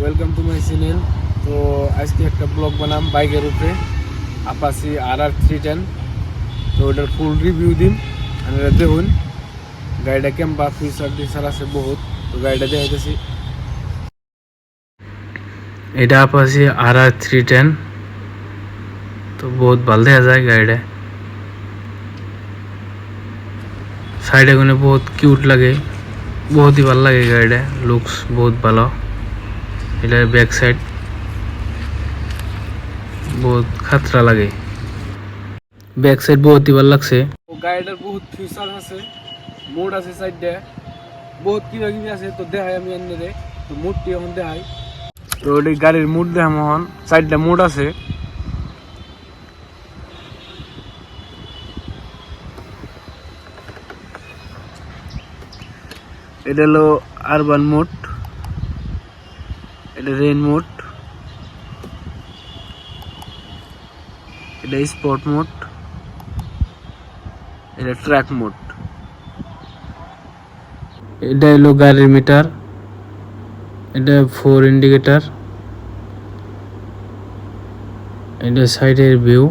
Welcome to my channel. তো আজকে একটা ব্লগ বানাম বাইকের উপরে আপাসি RR310। তো ওটার ফুল রিভিউ দিন, আপনারা দেখুন গাড়িটা কেমবা ফিচার টিচার আছে বহুত। তো গাড়িটা দেখাইতেছি, এটা আপাসি RR310। তো বহুত ভালো দেখা যায় গাড়িটা, সাইডে কোনে বহুত কিউট লাগে, बहुत ही ভালো লাগে গাড়িটা, লুকস বহুত ভালো। এটা ব্যাক সাইড বহুত খাতরা লাগে, ব্যাক সাইড বহুত ही ভালো লাগছে। গাড়িটার বহুত ফিচার আছে, মোড আছে সাইডে, বহুত কিবা কিবি আছে। তো দেখাই আমি এনে, তো মোডটি এখন দেখাই। তো ওই গাড়ির মোড দেখাম এখন, সাইডটা মোড আছে। এটা হলো আরবান মোড, এটা রেইন মোড, এটা স্পোর্ট মোড, এটা ট্র্যাক মোড। এটা হলো গাড়ির মিটার, এটা 4 ইন্ডিকেটার, এটা সাইডের ভিউ।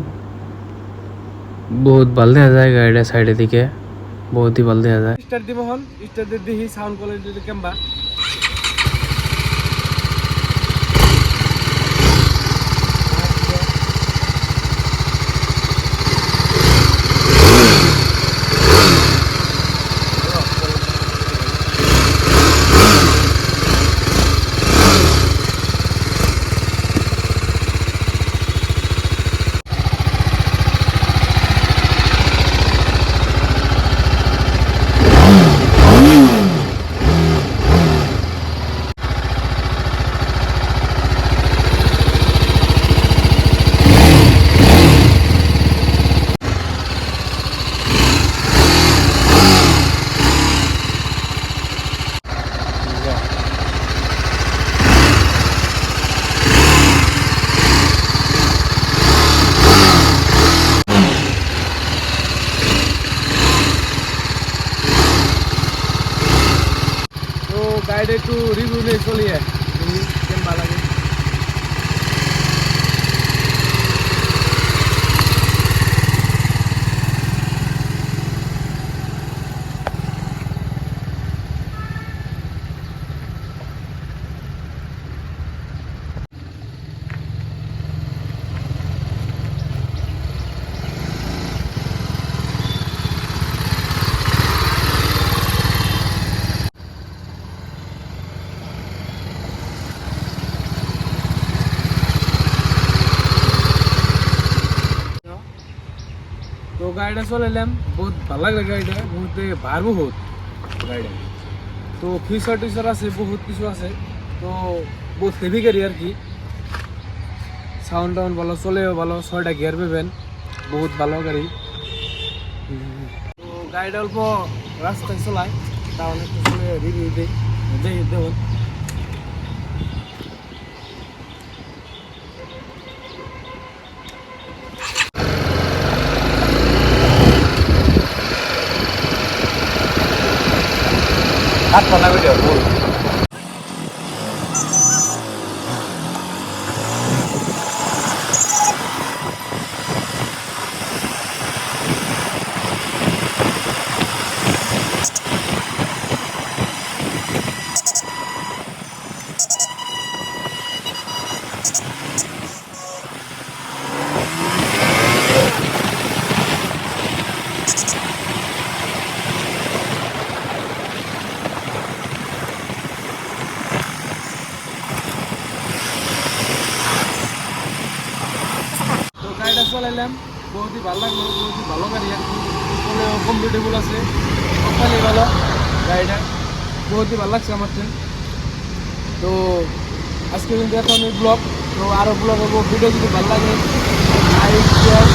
বহুত ভালো দেখা যায় গাড়িটা সাইডে দিকে, বহুত ही ভালো দেখা যায়। স্টার্ট দিব হল, স্টার্ট দিয়ে দেখি সাউন্ড কোয়ালিটি কেমবা। গাড়িটা একটু রিভিউ নিয়ে চলিয়ে কেমন ভালো লাগে। তো গাড়িটা চলাইলাম, বহুত ভালো লাগলো গাড়িটা, বহুত ভার বহুত গাড়িটা। তো ফিচার টিচার আছে, বহুত কিছু আছে। তো বহুত হেভি গাড়ি আর কি, সাউন্ড টাউন্ড ভালো, চলেও ভালো, 6টা গিয়ার পাবেন, বহুত ভালো গাড়ি। তো গাড়িটা অল্প রাস্তায় চলায়, তাহলে একটু চলে রিভিউ দিই, দেখুন। হাত পানা ভিডিও বল। গাড়িটা চলাইলাম, বহুতই ভালো লাগলো, বহুতই ভালো গাড়ি আর কি, চলেও কমফোর্টেবল আছে, সকালে ভালো গাড়িটা, বহুতই ভালো লাগছে আমার ট্রেন। তো আজকে কিন্তু এখন ব্লগ, তো আরও ব্লগ হবো। ভিডিও যদি ভালো লাগে লাইক শেয়ার